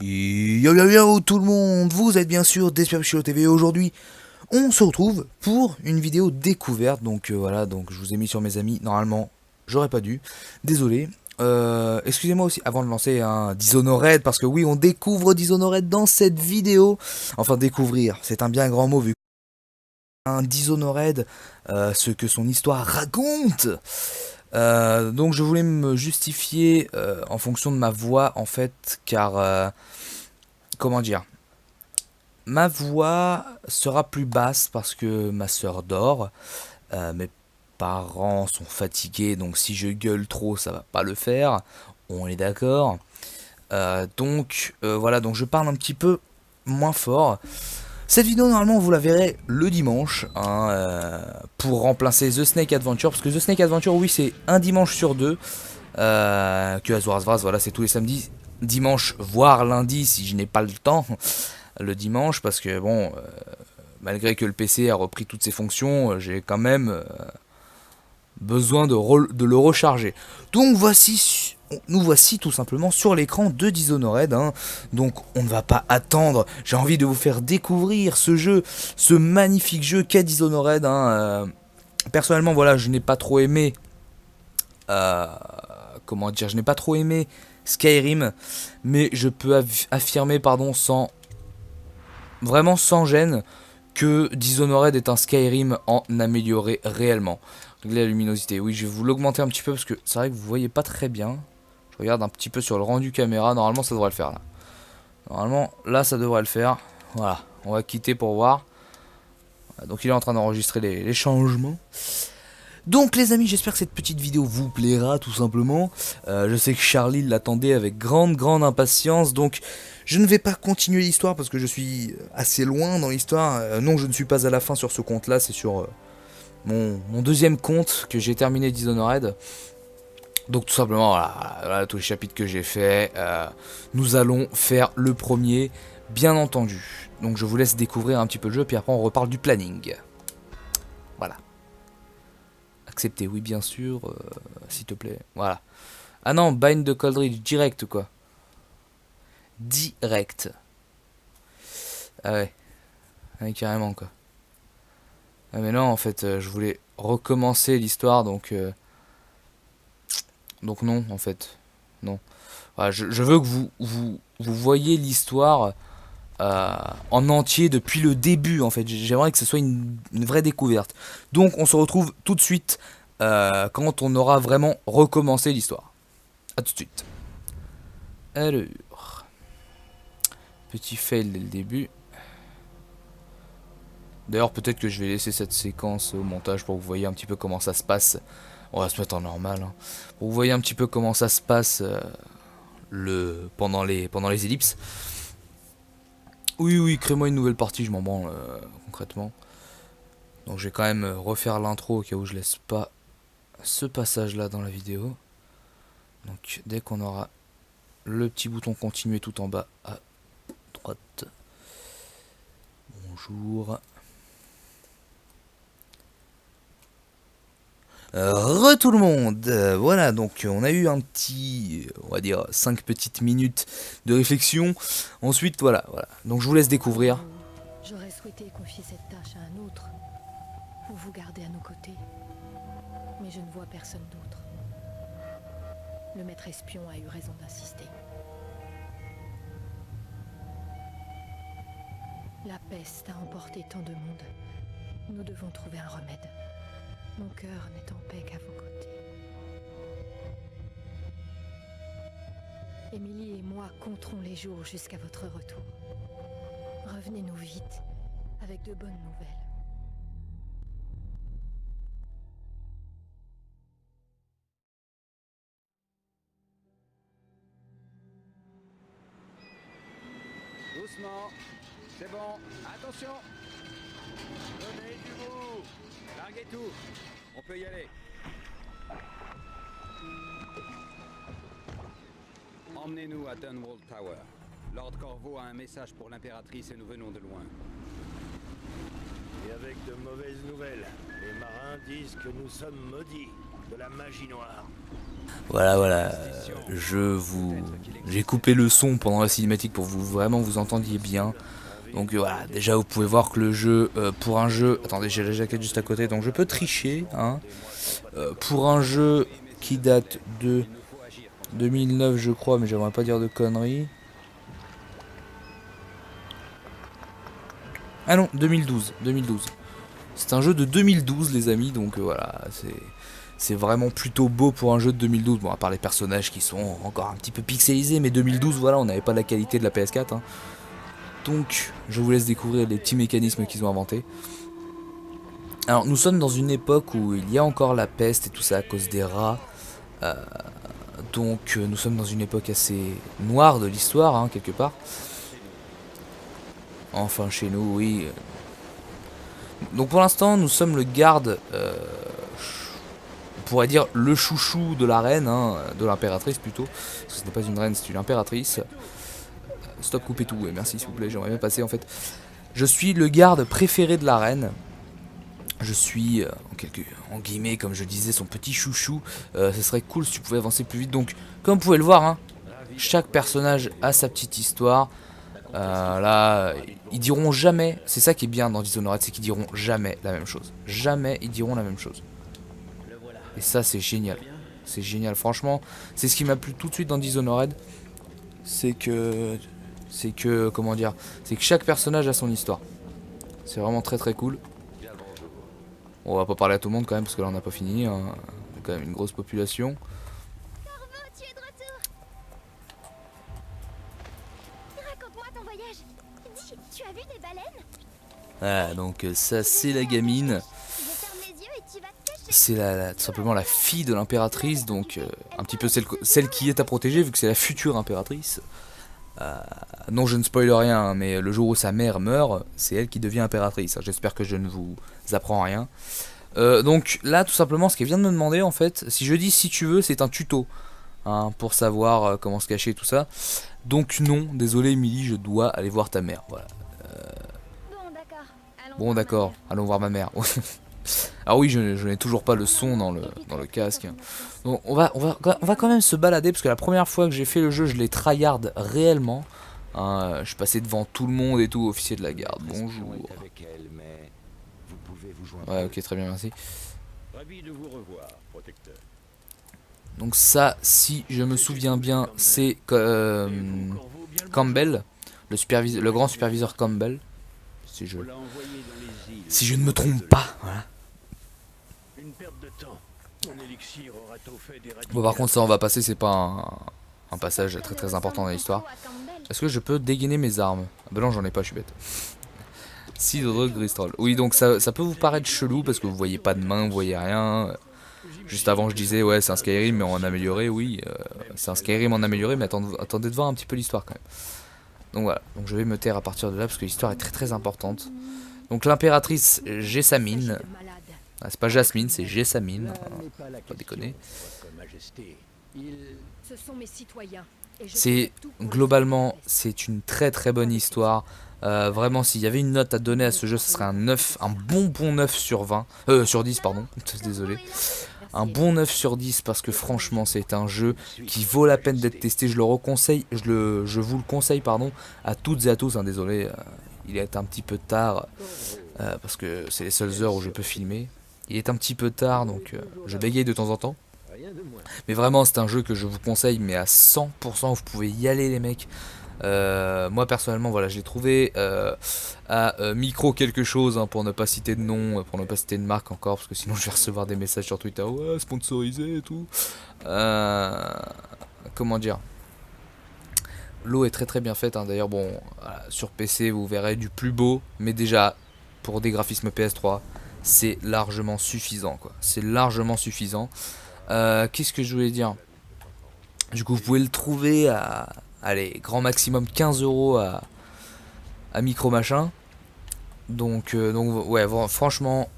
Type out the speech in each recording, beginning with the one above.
Yo yo yo tout le monde, vous êtes bien sûr Desperados TV. Aujourd'hui on se retrouve pour une vidéo découverte. Donc voilà, donc je vous ai mis sur mes amis. Normalement j'aurais pas dû, désolé. Excusez-moi aussi avant de lancer un Dishonored, parce que oui, on découvre Dishonored dans cette vidéo. Enfin découvrir, c'est un bien grand mot vu un Dishonored, ce que son histoire raconte. Donc je voulais me justifier en fonction de ma voix en fait, car comment dire, ma voix sera plus basse parce que ma soeur dort, mes parents sont fatigués, donc si je gueule trop ça va pas le faire, on est d'accord. Voilà, donc je parle un petit peu moins fort. Cette vidéo normalement vous la verrez le dimanche, hein, pour remplacer The Snake Adventure, parce que The Snake Adventure, oui, c'est un dimanche sur deux, que Azuras Vras, voilà, c'est tous les samedis, dimanche voire lundi si je n'ai pas le temps le dimanche, parce que bon, malgré que le PC a repris toutes ses fonctions, j'ai quand même besoin de le recharger. Donc voici, nous voici tout simplement sur l'écran de Dishonored, hein. Donc on ne va pas attendre, j'ai envie de vous faire découvrir ce jeu, ce magnifique jeu qu'est Dishonored, hein. Personnellement, voilà, je n'ai pas trop aimé, comment dire, je n'ai pas trop aimé Skyrim, mais je peux affirmer, pardon, vraiment sans gêne, que Dishonored est un Skyrim en amélioré réellement. Régler la luminosité, oui, je vais vous l'augmenter un petit peu parce que c'est vrai que vous voyez pas très bien. Je regarde un petit peu sur le rendu caméra, normalement ça devrait le faire là. Normalement là ça devrait le faire. Voilà, on va quitter pour voir. Donc il est en train d'enregistrer les changements. Donc les amis, j'espère que cette petite vidéo vous plaira tout simplement. Je sais que Charlie l'attendait avec grande impatience, donc je ne vais pas continuer l'histoire parce que je suis assez loin dans l'histoire. Non, je ne suis pas à la fin sur ce compte là, c'est sur mon deuxième compte que j'ai terminé Dishonored. Donc tout simplement, voilà tous les chapitres que j'ai fait. Nous allons faire le premier, bien entendu. Donc je vous laisse découvrir un petit peu le jeu, puis après on reparle du planning. Voilà. Accepter, oui bien sûr, s'il te plaît. Voilà. Ah non, Bind de Coldridge, direct quoi. Direct. Ah ouais. Ouais, carrément quoi. Ah mais non, en fait, je voulais recommencer l'histoire, donc non, en fait. Non. Voilà, je veux que vous voyez l'histoire en entier depuis le début, en fait. J'aimerais que ce soit une vraie découverte. Donc on se retrouve tout de suite quand on aura vraiment recommencé l'histoire. A tout de suite. Alors, petit fail dès le début. D'ailleurs, peut-être que je vais laisser cette séquence au montage pour que vous voyez un petit peu comment ça se passe. On va se mettre en normal, hein. Pour que vous voyez un petit peu comment ça se passe pendant les ellipses. Oui, crée-moi une nouvelle partie, je m'en branle concrètement. Donc je vais quand même refaire l'intro au cas où je laisse pas ce passage là dans la vidéo. Donc dès qu'on aura le petit bouton continuer tout en bas à droite. Bonjour. Tout le monde, voilà, donc on a eu un petit, on va dire 5 petites minutes de réflexion. Ensuite, voilà, donc je vous laisse découvrir. J'aurais souhaité confier cette tâche à un autre, ou vous garder à nos côtés, mais je ne vois personne d'autre. Le maître espion a eu raison d'insister. La peste a emporté tant de monde. Nous devons trouver un remède. Mon cœur n'est en paix qu'à vos côtés. Émilie et moi compterons les jours jusqu'à votre retour. Revenez-nous vite, avec de bonnes nouvelles. Doucement, c'est bon, attention. Donnez du bout. Larguez tout, on peut y aller. Emmenez-nous à Dunwall Tower. Lord Corvo a un message pour l'impératrice et nous venons de loin. Et avec de mauvaises nouvelles. Les marins disent que nous sommes maudits. de la magie noire. Voilà, j'ai coupé le son pendant la cinématique pour que vous vraiment vous entendiez bien. Donc voilà, déjà vous pouvez voir que le jeu, pour un jeu, attendez j'ai la jaquette juste à côté, donc je peux tricher, hein. Pour un jeu qui date de 2009 je crois, mais j'aimerais pas dire de conneries. Ah non, 2012. C'est un jeu de 2012 les amis, donc voilà, c'est vraiment plutôt beau pour un jeu de 2012. Bon, à part les personnages qui sont encore un petit peu pixelisés, mais 2012, voilà, on n'avait pas la qualité de la PS4. Hein. Donc, je vous laisse découvrir les petits mécanismes qu'ils ont inventés. Alors, nous sommes dans une époque où il y a encore la peste et tout ça à cause des rats. Donc, nous sommes dans une époque assez noire de l'histoire, hein, quelque part. Enfin, chez nous, oui. Donc, pour l'instant, nous sommes le garde... on pourrait dire le chouchou de la reine, hein, de l'impératrice plutôt. Parce que ce n'est pas une reine, c'est une impératrice. Stop, coupez tout, ouais, merci s'il vous plaît, j'aimerais bien passer en fait. Je suis le garde préféré de la reine. Je suis, en guillemets, comme je disais, son petit chouchou. Ce serait cool si tu pouvais avancer plus vite. Donc, comme vous pouvez le voir, hein, chaque personnage a sa petite histoire. Là, ils diront jamais, c'est ça qui est bien dans Dishonored, c'est qu'ils diront jamais la même chose. Jamais ils diront la même chose. Et ça, c'est génial. C'est génial, franchement. C'est ce qui m'a plu tout de suite dans Dishonored. C'est que, comment dire, c'est que chaque personnage a son histoire. C'est vraiment très très cool. On va pas parler à tout le monde quand même, parce que là on n'a pas fini. Hein. On a quand même une grosse population. Corvo, tu es de retour. Raconte-moi ton voyage. Dis, tu as vu des baleines? Voilà, donc ça c'est la gamine. Je ferme les yeux et tu vas te cacher. C'est tout simplement la fille de l'impératrice, donc un petit peu celle qui est à protéger, vu que c'est la future impératrice. Non, je ne spoil rien, hein, mais le jour où sa mère meurt, c'est elle qui devient impératrice. J'espère que je ne vous apprends rien. Donc là, tout simplement, ce qu'elle vient de me demander, en fait, si je dis si tu veux, c'est un tuto, hein, pour savoir comment se cacher et tout ça. Donc non, désolé Emily, je dois aller voir ta mère. Voilà. Bon d'accord, allons voir ma mère. Alors oui, je n'ai toujours pas le son dans le casque. Donc on va quand même se balader, parce que la première fois que j'ai fait le jeu, je l'ai tryhard réellement. Hein, je passais devant tout le monde et tout, officier de la garde, bonjour. Ouais, ok, très bien, merci. Donc ça, si je me souviens bien, c'est Campbell, le grand superviseur Campbell. Si je ne me trompe pas, voilà. Bon, par contre, ça on va passer, c'est pas un passage très très important dans l'histoire. Est-ce que je peux dégainer mes armes? Ah bah non, j'en ai pas, je suis bête. Cidre Gristrol. Oui, donc ça peut vous paraître chelou parce que vous voyez pas de main, vous voyez rien. Juste avant, je disais, ouais, c'est un Skyrim, mais en amélioré, oui. C'est un Skyrim en amélioré, mais attendez de voir un petit peu l'histoire quand même. Donc voilà, donc je vais me taire à partir de là parce que l'histoire est très très importante. Donc l'impératrice Jessamine. Ah, c'est pas Jasmine, c'est Jessamine. Pas déconner. Ce sont mes citoyens. C'est globalement, c'est une très très bonne histoire. Vraiment, s'il y avait une note à donner à ce jeu, ce serait un 9, un bon 9 sur 20. Sur 10, pardon. Désolé. Un bon 9 sur 10 parce que franchement, c'est un jeu qui vaut la peine d'être testé. Je le reconseille, je vous le conseille, pardon, à toutes et à tous. Hein, désolé, il est un petit peu tard parce que c'est les seules heures où je peux filmer. Il est un petit peu tard, donc je bégaye de temps en temps. Mais vraiment, c'est un jeu que je vous conseille, mais à 100%, vous pouvez y aller, les mecs. Moi personnellement, voilà, je l'ai trouvé à micro quelque chose, hein, pour ne pas citer de nom, pour ne pas citer de marque encore, parce que sinon je vais recevoir des messages sur Twitter, ouais, sponsorisé et tout. Comment dire, l'eau est très très bien faite, hein. D'ailleurs, bon, voilà, sur PC vous verrez du plus beau, mais déjà pour des graphismes PS3, c'est largement suffisant, quoi. C'est largement suffisant. Qu'est-ce que je voulais dire? Du coup, vous pouvez le trouver à, allez, grand maximum 15 € à micro machin. Donc ouais, franchement,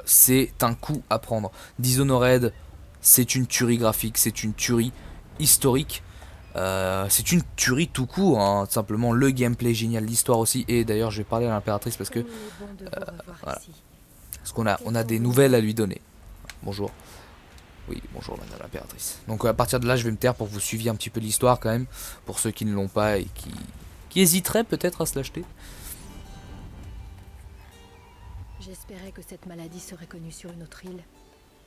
c'est un coup à prendre. Dishonored, c'est une tuerie graphique, c'est une tuerie historique. C'est une tuerie tout court, hein, tout simplement. Le gameplay génial, l'histoire aussi. Et d'ailleurs, je vais parler à l'impératrice parce que voilà. Parce qu'on a des nouvelles à lui donner. Bonjour. Oui, bonjour madame l'impératrice. Donc à partir de là, je vais me taire pour que vous suiviez un petit peu l'histoire quand même, pour ceux qui ne l'ont pas et qui hésiteraient peut-être à se l'acheter. J'espérais que cette maladie serait connue sur une autre île,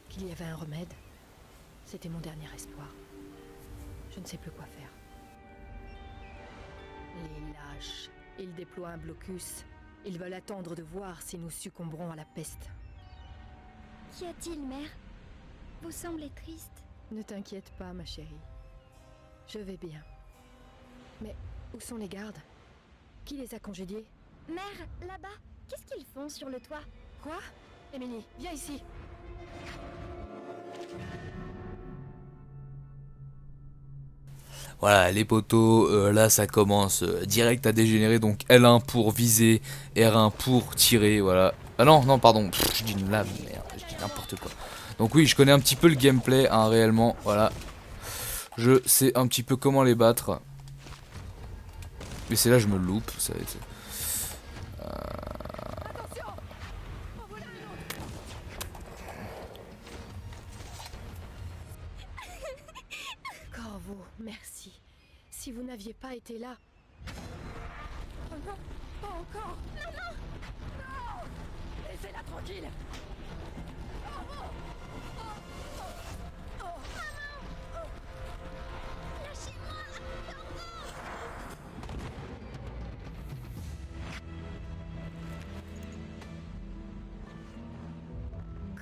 qu'il y avait un remède. C'était mon dernier espoir. Je ne sais plus quoi faire. Les lâches. Ils déploient un blocus. Ils veulent attendre de voir si nous succomberons à la peste. Qu'y a-t-il, mère? Vous semblez triste. Ne t'inquiète pas, ma chérie. Je vais bien. Mais où sont les gardes? Qui les a congédiés? Mère, là-bas, qu'est-ce qu'ils font sur le toit? Quoi? Émilie, viens ici. Voilà, les poteaux, là ça commence direct à dégénérer, donc L1 pour viser, R1 pour tirer, voilà. Ah non, non, pardon, je dis une lame, merde, je dis n'importe quoi. Donc oui, je connais un petit peu le gameplay, hein, réellement, voilà. Je sais un petit peu comment les battre. Mais c'est là je me loupe, ça va être... Corvo, merci. Si vous n'aviez pas été là... Oh non, pas encore. Non, non, non. Laissez-la tranquille.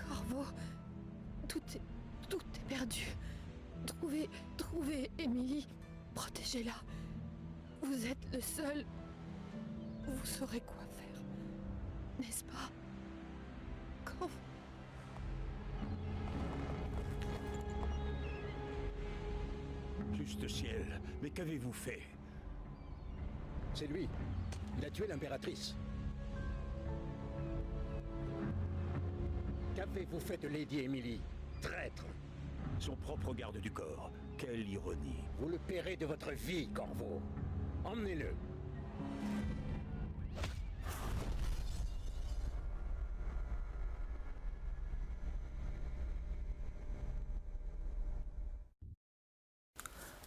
Corvo, tout est perdu. Trouvez Émilie. Protégez-la. Vous êtes le seul. Vous saurez quoi faire. N'est-ce pas? Corvo. Juste ciel, mais qu'avez-vous fait? C'est lui. Il a tué l'impératrice. Qu'avez-vous fait de Lady Emily? Traître! Son propre garde du corps. Quelle ironie. Vous le paierez de votre vie, Corvo. Emmenez-le.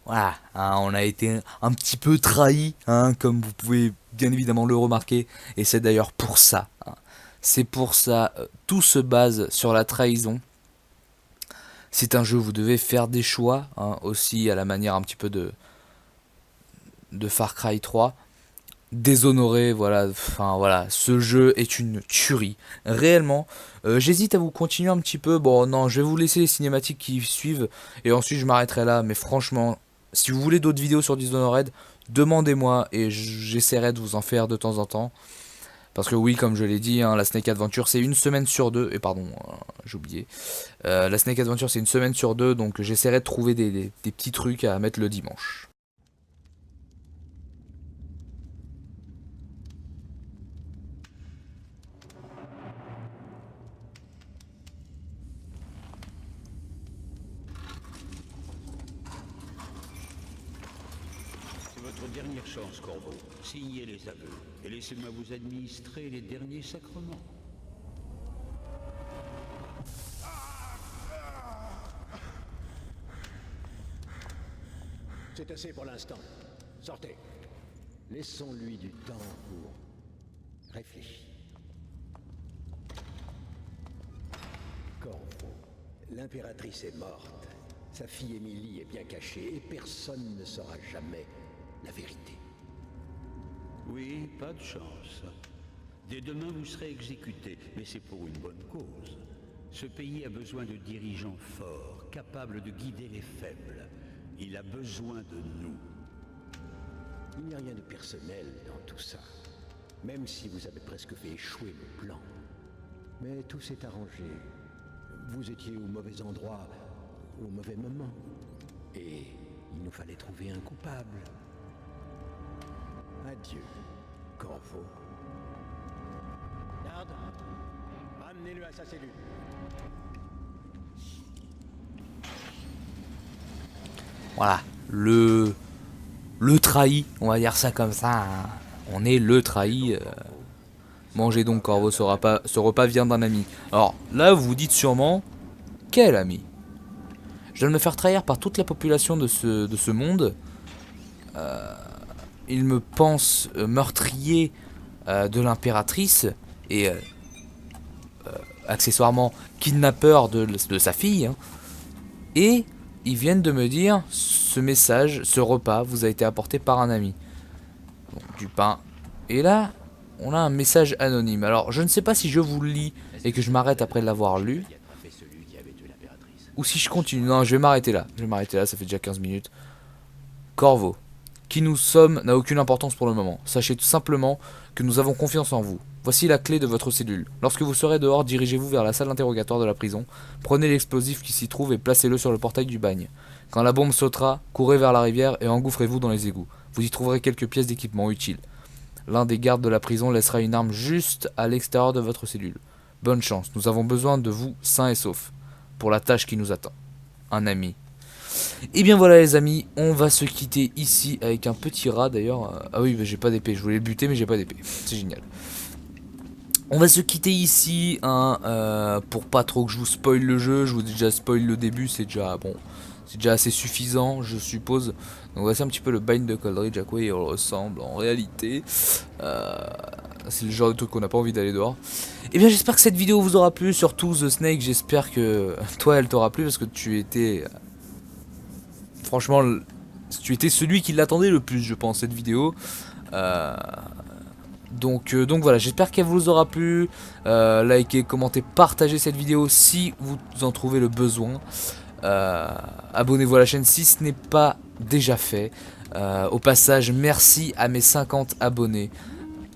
Voilà, hein, on a été un petit peu trahi, hein, comme vous pouvez bien évidemment le remarquer, et c'est d'ailleurs pour ça, hein. C'est pour ça, tout se base sur la trahison. C'est un jeu où vous devez faire des choix, hein, aussi à la manière un petit peu de Far Cry 3. Déshonoré, voilà, enfin voilà, ce jeu est une tuerie, réellement. J'hésite à vous continuer un petit peu, bon non, je vais vous laisser les cinématiques qui suivent, et ensuite je m'arrêterai là, mais franchement, si vous voulez d'autres vidéos sur Dishonored, demandez-moi, et j'essaierai de vous en faire de temps en temps. Parce que oui, comme je l'ai dit, hein, la Snake Adventure c'est une semaine sur deux, et pardon, j'ai oublié. La Snake Adventure c'est une semaine sur deux, donc j'essaierai de trouver des petits trucs à mettre le dimanche. C'est votre dernière chance, Corvo. Signez les aveux et laissez-moi vous administrer les derniers sacrements. C'est assez pour l'instant. Sortez. Laissons-lui du temps pour réfléchir. Corvo, l'impératrice est morte. Sa fille Émilie est bien cachée et personne ne saura jamais la vérité. Oui, pas de chance. Dès demain, vous serez exécuté, mais c'est pour une bonne cause. Ce pays a besoin de dirigeants forts, capables de guider les faibles. Il a besoin de nous. Il n'y a rien de personnel dans tout ça. Même si vous avez presque fait échouer le plan. Mais tout s'est arrangé. Vous étiez au mauvais endroit, au mauvais moment. Et il nous fallait trouver un coupable. Adieu, Corvo. Garde, ramenez-le à sa cellule. Voilà, le trahi, on va dire ça comme ça, hein. On est le trahi. Mangez donc Corvo, ce repas vient d'un ami. Alors là vous vous dites sûrement, quel ami? Je dois me faire trahir par toute la population de ce monde. Il me pense meurtrier de l'impératrice et accessoirement kidnappeur de sa fille. Hein. Et ils viennent de me dire, ce message, ce repas vous a été apporté par un ami. Donc, du pain. Et là, on a un message anonyme. Alors, je ne sais pas si je vous le lis et que je m'arrête après l'avoir lu. Ou si je continue. Non, je vais m'arrêter là. Je vais m'arrêter là, ça fait déjà 15 minutes. Corvo. Qui nous sommes n'a aucune importance pour le moment. Sachez tout simplement que nous avons confiance en vous. Voici la clé de votre cellule. Lorsque vous serez dehors, dirigez-vous vers la salle d'interrogatoire de la prison. Prenez l'explosif qui s'y trouve et placez-le sur le portail du bagne. Quand la bombe sautera, courez vers la rivière et engouffrez-vous dans les égouts. Vous y trouverez quelques pièces d'équipement utiles. L'un des gardes de la prison laissera une arme juste à l'extérieur de votre cellule. Bonne chance, nous avons besoin de vous sains et saufs pour la tâche qui nous attend. Un ami. Et bien voilà les amis, on va se quitter ici avec un petit rat d'ailleurs. Ah oui, bah, j'ai pas d'épée, je voulais le buter mais j'ai pas d'épée. C'est génial. On va se quitter ici, hein, pour pas trop que je vous spoil le jeu. Je vous ai déjà spoil le début, c'est déjà bon, c'est déjà assez suffisant, je suppose. Donc voici un petit peu le Bind de Coldridge, à quoi il ressemble en réalité. C'est le genre de truc qu'on n'a pas envie d'aller dehors. Et bien j'espère que cette vidéo vous aura plu, surtout The Snake, j'espère que toi elle t'aura plu parce que tu étais... Franchement, tu étais celui qui l'attendait le plus, je pense, cette vidéo. Donc voilà, j'espère qu'elle vous aura plu. Likez, commentez, partagez cette vidéo si vous en trouvez le besoin. Abonnez-vous à la chaîne si ce n'est pas déjà fait. Au passage, merci à mes 50 abonnés.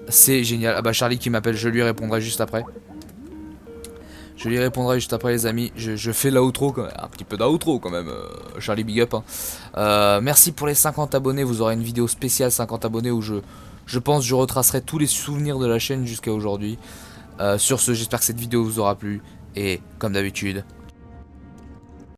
C'est génial. Ah bah Charlie qui m'appelle, je lui répondrai juste après. Je lui répondrai juste après les amis. Je fais l'outro quand même. Un petit peu d'outro quand même. Charlie big up. Hein. Merci pour les 50 abonnés. Vous aurez une vidéo spéciale 50 abonnés où je pense je retracerai tous les souvenirs de la chaîne jusqu'à aujourd'hui. Sur ce, j'espère que cette vidéo vous aura plu. Et comme d'habitude,